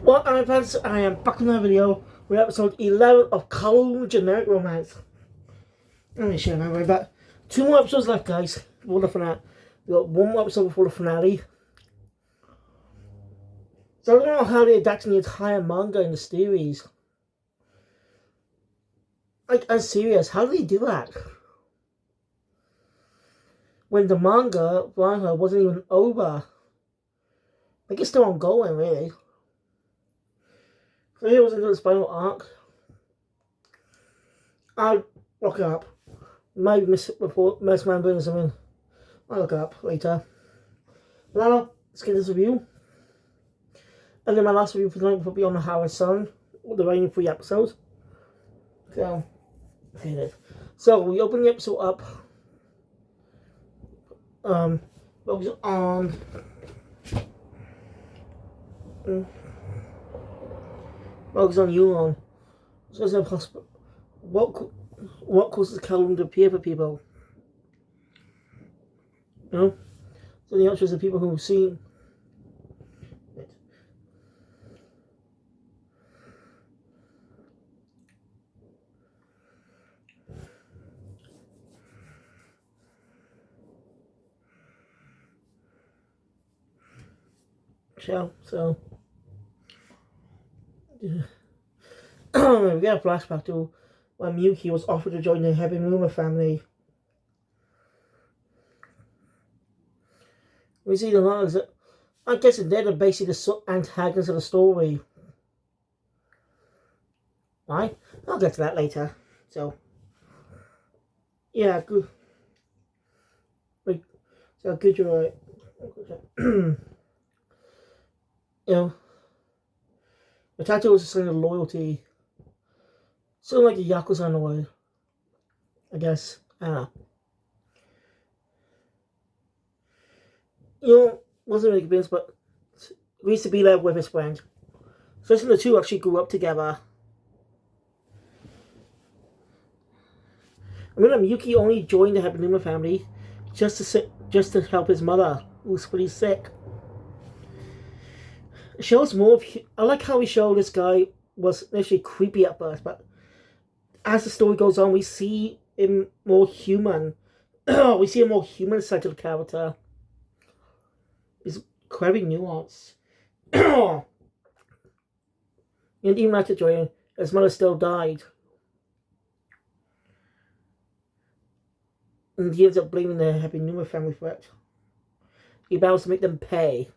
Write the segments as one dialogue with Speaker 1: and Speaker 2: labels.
Speaker 1: Well, I'm friends, I am back in another video with episode 11 of Kowloon Generic Romance. Let me share my way back. 2 more episodes left, guys, before the finale. We got 1 more episode before the finale. So I don't know how they're adapting the entire manga in the series. Like, I'm serious, how do they do that? When the manga wasn't even over. Like, it's still ongoing, really. So here was into the final arc. I'll look it up. Maybe misremembering something. I'll look it up later. But now, let's get this review. And then my last review for tonight will probably be on the Howard Sun, the remaining 3 episodes. So, okay then. So, we open the episode up. Focus on. Focus on Yulon. So it's impossible. What causes Kowloon to appear for people? You know? So the answer is the people who've seen it. So we get a flashback to when Miyuki was offered to join the Heavy Rumor family. We see the logs that I guess they're basically the antagonists of the story. Right? I'll get to that later. So yeah, good. Wait, so good, you're right. You know, the tattoo was a sign of loyalty. Sort of like a Yakuza in a way, I guess. I don't know. You know, wasn't really convinced, but he used to be there with his friend. So the two actually grew up together. I mean, Miyuki only joined the Habanuma family just to help his mother, who was pretty sick. It shows more. I like how he showed this guy was initially creepy at first, but as the story goes on, we see him more human. We see a more human side to the character. He's very nuanced. And even after joining, his mother still died. And he ends up blaming the Happy Numa family for it. He vows to make them pay.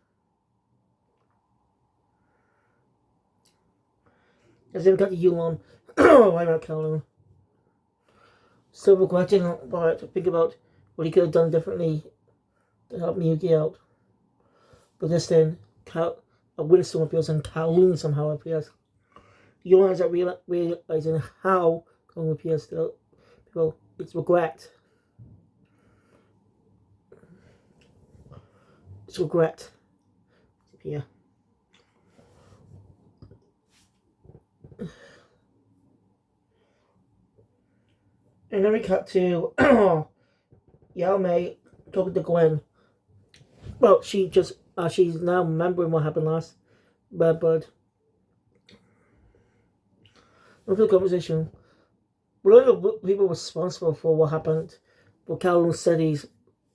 Speaker 1: As in got the Yulon. Why not Kowloon? Still regretting about it. Think about what he could have done differently to help Miyuki out. But this then, a windstorm appears and Kowloon somehow appears. Yulon ends up realizing how Kowloon appears to people. It's regret. It's regret. Here. And then we cut to Yao Mei talking to Gwen. Well, she's now remembering what happened last. But after the conversation, one of the people responsible for what happened for Kowloon cities,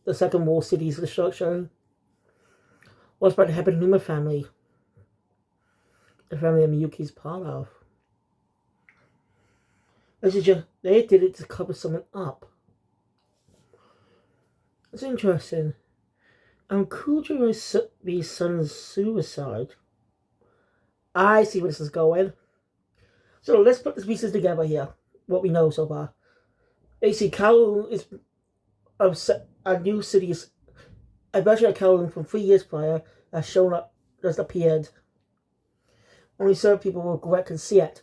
Speaker 1: the second wall cities destruction, was by the Habanuma family. The family that Miyuki's part of. They did it to cover someone up. It's interesting. Could be son's suicide? I see where this is going. So let's put the pieces together here. What we know so far. Basically, Kowloon is a new city. A version of Kowloon from 3 years prior has shown up, just appeared. Only certain people with regret can see it.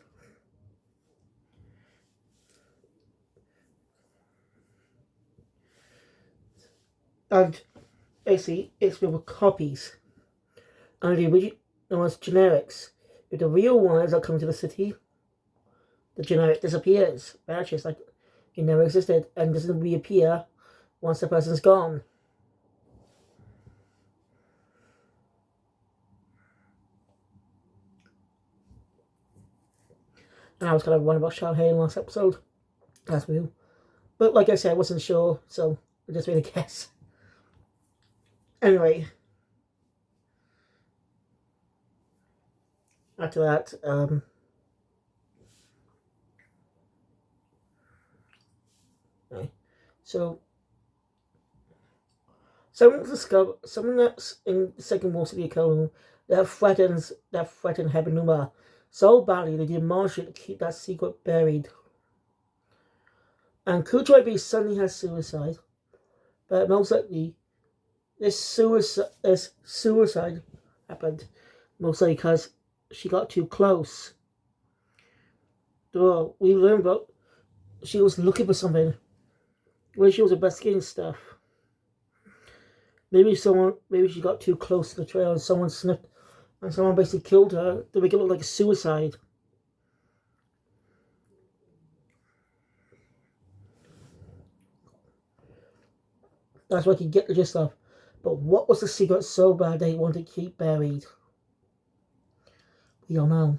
Speaker 1: And basically, it's with copies. And the original one's generics. If the real ones that come to the city, the generic disappears. Actually, it's like it never existed and doesn't reappear once the person's gone. And I was kind of wondering about Xiao Hei in the last episode. That's real. But like I said, I wasn't sure, so I just made a guess. Anyway. After that, okay. So someone that's in the second war city of Kowloon that threatened Hebenuma so badly they demolished it to keep that secret buried. And Kuchoi B suddenly has suicide, but most likely this suicide happened mostly because she got too close. Though we learned about she was looking for something when she was investigating stuff. Maybe she got too close to the trail and someone sniffed and someone basically killed her to make it look like a suicide. That's what you get the gist of. But what was the secret so bad they wanted to keep buried? We don't know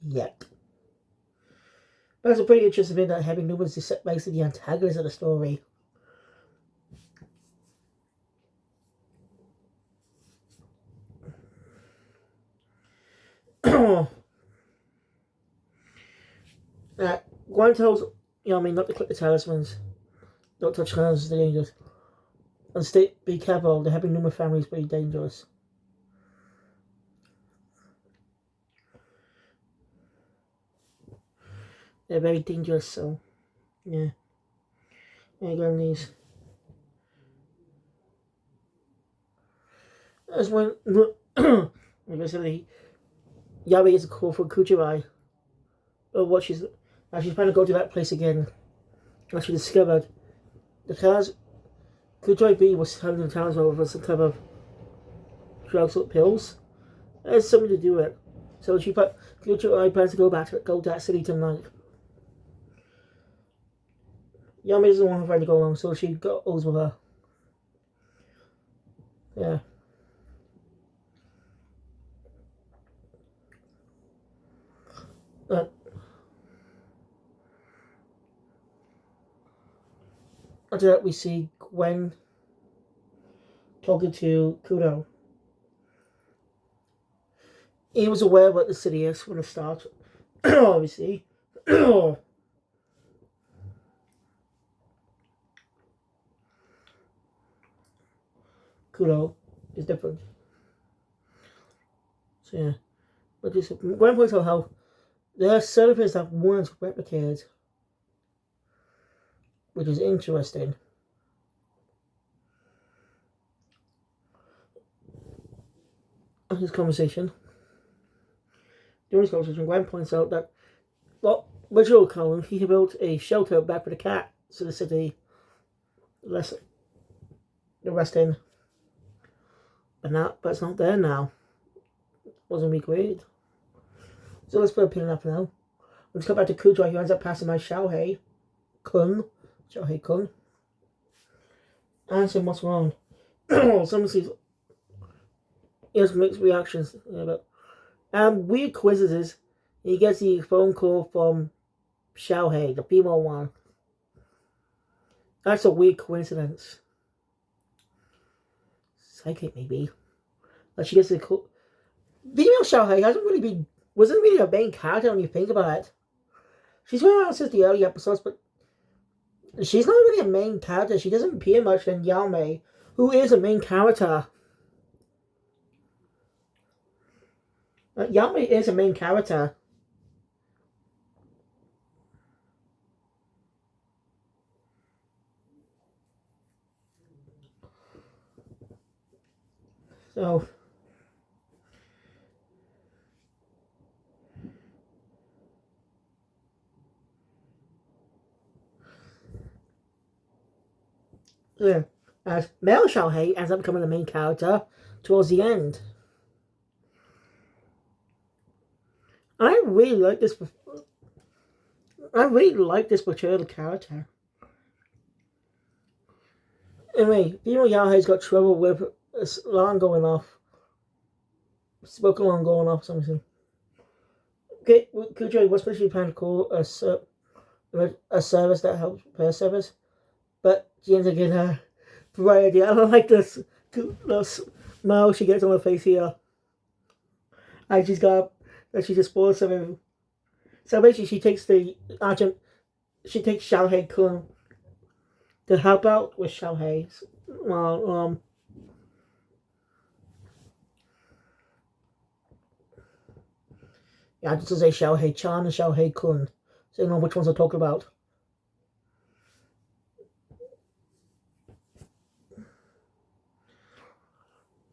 Speaker 1: yet. But it's a pretty interesting thing that having Numa's basically the antagonist of the story. Gwen tells not to click the talismans. Don't touch talismans, they're dangerous. And be careful, the having Numa family is very dangerous. They're very dangerous, so yeah. Yeah, go on these. That's when basically Yami is a call for Kuchirai. Or what she's planning to go to that place again. As she discovered the Kuchirai B was handling the towns over some type of drugs or pills. It has something to do with it. So Kuchirai plans to go to that city tonight. Yami doesn't want her friend to go along, so she goes with her. Yeah. After that, we see Gwen talking to Kudo. He was aware of what the city is from the start, obviously. Kudo is different. So yeah. But this Gwen points out how there are surfaces that weren't replicated, which is interesting. During this conversation, Gwen points out that original Kowloon, he built a shelter back for the cat, so the city the rest in. But it's not there now. Wasn't recreated. So let's put a pin up now. Let's go back to Kujo, who ends up passing by Xiao Hei Kun. Ask him what's wrong. Someone sees. He has mixed reactions. Yeah, but weird coincidences. He gets the phone call from Xiao Hei, the female one. That's a weird coincidence. Psychic, maybe. But she gets the call. Female Xiao Hei wasn't really a main character when you think about it. She's been around since the early episodes, but she's not really a main character. She doesn't appear much than Yame, who is a main character. Yame is a main character. So yeah, as Mel Xiao Hei ends up becoming the main character towards the end. I really like this portrayal of the character. Anyway, female Xiao Hei's got trouble with alarm going off. Smoke alarm going off, something. Okay, Cujo was supposed to be planning to call a service that helps repair service, but she ends up getting a bright idea. I don't like this smile she gets on her face here. And she just spoils something. So basically, she takes she takes Xiaohei Kun to help out with Xiaohei. Well, yeah, just to say Xiaohei Chan and Xiaohei Kun. So you know which ones I'm talking about.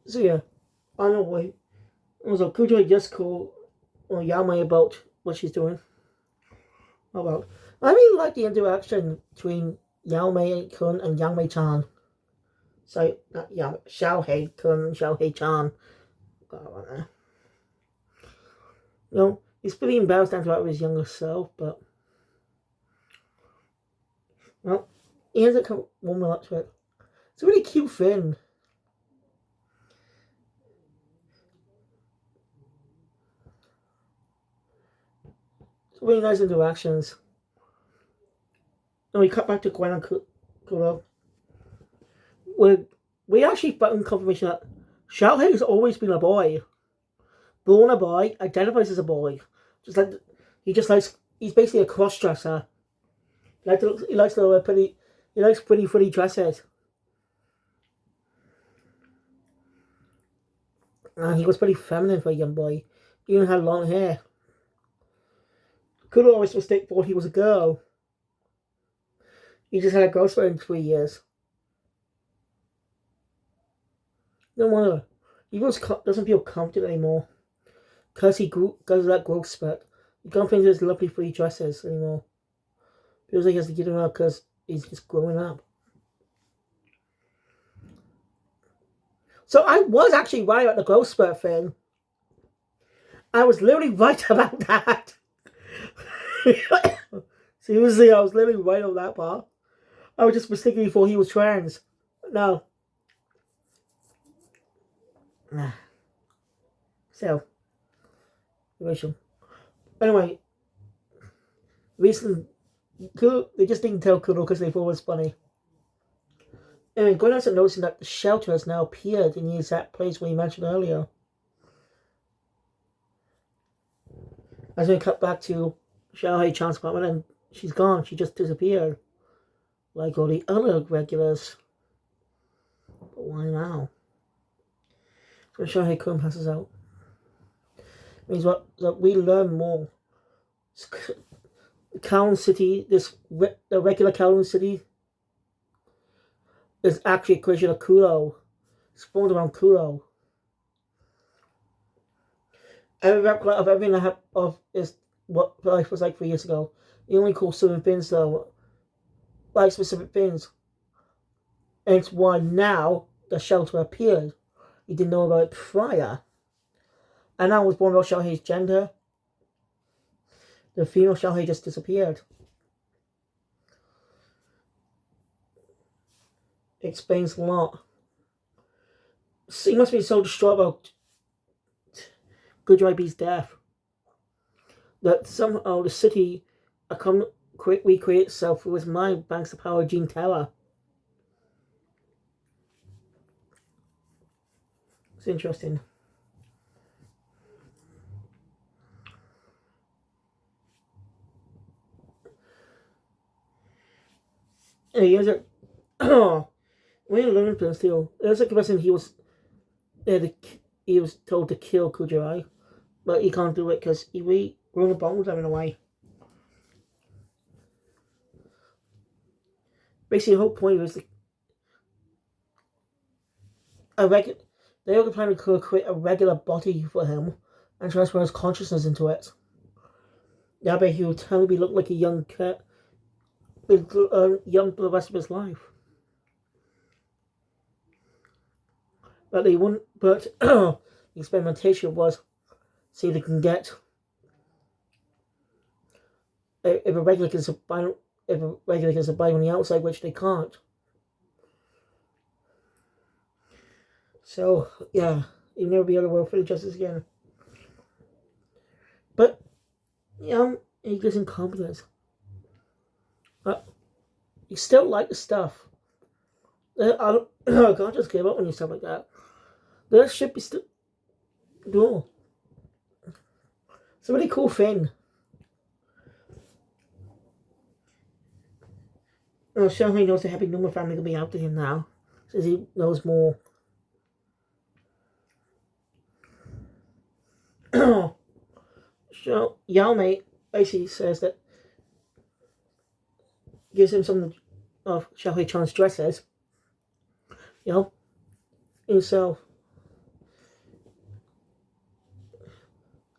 Speaker 1: So yeah, on the way. So Kujo just called Yamei about what she's doing. About. I really like the interaction between Yamei Kun and Yamei Chan. So not Xiaohei Kun and Xiaohei Chan. He's pretty embarrassed about his younger self, but well, he ends up warming up to it. It's a really cute thing. It's really nice interactions. And we cut back to Gwen and Kuro. We actually found confirmation that Xiaohei has always been a boy. Born a boy, identifies as a boy. He's basically a cross dresser. He likes to wear pretty dresses. And he was pretty feminine for a young boy. He even had long hair. Kuro always thought he was a girl. He just had a ghost for him 3 years. No wonder. He doesn't feel confident anymore. Because of that growth spurt. He can't think of his lovely free dresses anymore. Feels like he has to get them out because he's just growing up. So I was actually right about the growth spurt thing. I was literally right about that. Seriously, I was literally right on that part. I was just mistaken before he was trans. No. So, racial. Anyway, recently, they just didn't tell Kudo because they thought it was funny. Anyway, Gwen hasn't noticing that the shelter has now appeared in the exact place where you mentioned earlier. As we cut back to Xiaohei Chan's apartment and she's gone, she just disappeared. Like all the other regulars. But why now? So Xiaohei Kun passes out. It means what? That we learn more. Kowloon City, the regular Kowloon City, is actually a creation of Kudo. Spawned around Kudo. Every replica of everything I have of is what life was like 3 years ago. You only call certain things though, like specific things. And it's why now the shelter appeared. You didn't know about it prior. And now I was born about Xiaohei's gender. The female Xiaohei just disappeared. It explains a lot. So he must be so distraught about Goodribe's death that somehow the city recreate itself through his mind thanks to the power of Gene Terror. It's interesting. And he has a when you learn to steal, there's a person he was told to kill Kujirai, but he can't do it because he really grown a bond with him in a way. Basically, the whole point was they were planning to create a regular body for him and transfer his consciousness into it. That way he would totally look like a young cat, young for the rest of his life. But they wouldn't. But the experimentation was see if they can get if a regular can survive on the outside, which they can't. So yeah, you'll never be able to work for the justice again. But he gives him confidence. You still like the stuff. I can't just give up on you stuff like that. There should be still. No. It's a really cool thing. Shanghai knows the happy Numa family will be out to him now. Says he knows more. So Yao Mei basically says that gives him some of Xiaohui Chan's dresses. Himself.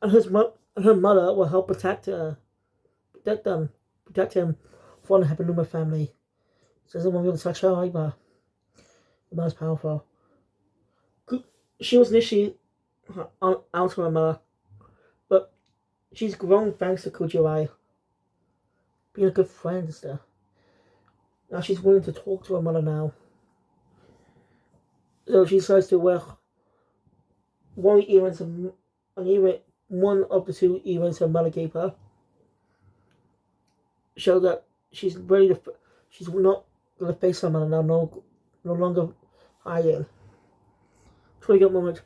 Speaker 1: And her mother will help protect him from the happy Numa family. Says they won't be able to touch her either. The most powerful. She was initially out of her mother, but she's grown thanks to Kujirai being a good friend and stuff. Now she's willing to talk to her mother now. So she decides to wear one of the 2 earrings her mother gave her. Show that she's ready to. She's not going to face her mother now. No longer hiding. It's a really good moment.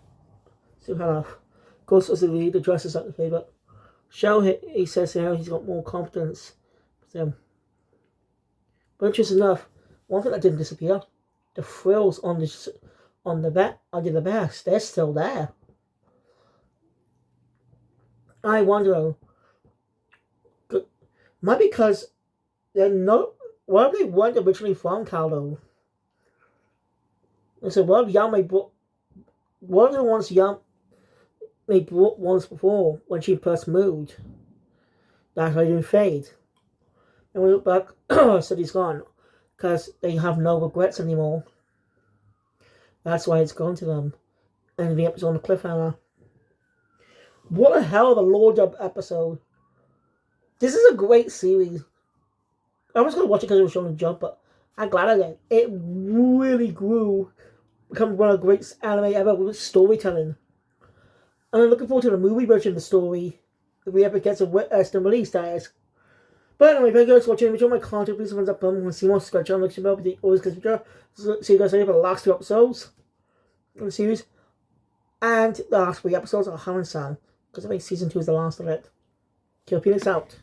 Speaker 1: So of course, as the dress is not the favourite. He says now he's got more confidence with him. But interesting enough, one thing that didn't disappear, the frills on the back under the vest, they're still there. I wonder, might because they're not. Where they weren't originally from, Kowloon. And so what if Yao brought? One of the ones Yao brought once before when she first moved. That I didn't fade. And we look back, said he's gone. Because they have no regrets anymore. That's why it's gone to them. And the episode on the cliffhanger. What a hell of a Lord Up episode. This is a great series. I was going to watch it because it was shown on Jump, but I'm glad I did. It really grew. Become one of the greatest anime ever with storytelling. And I'm looking forward to the movie version of the story. If we ever get some release, that is. But anyway, thank you guys for watching. If you enjoyed my content, please thumbs up, want to see more, subscribe to the channel, bell, but always get the see you guys later for the last 2 episodes of the series. And the last 3 episodes are Haran-san, because I think season 2 is the last of it. Kill Phoenix out.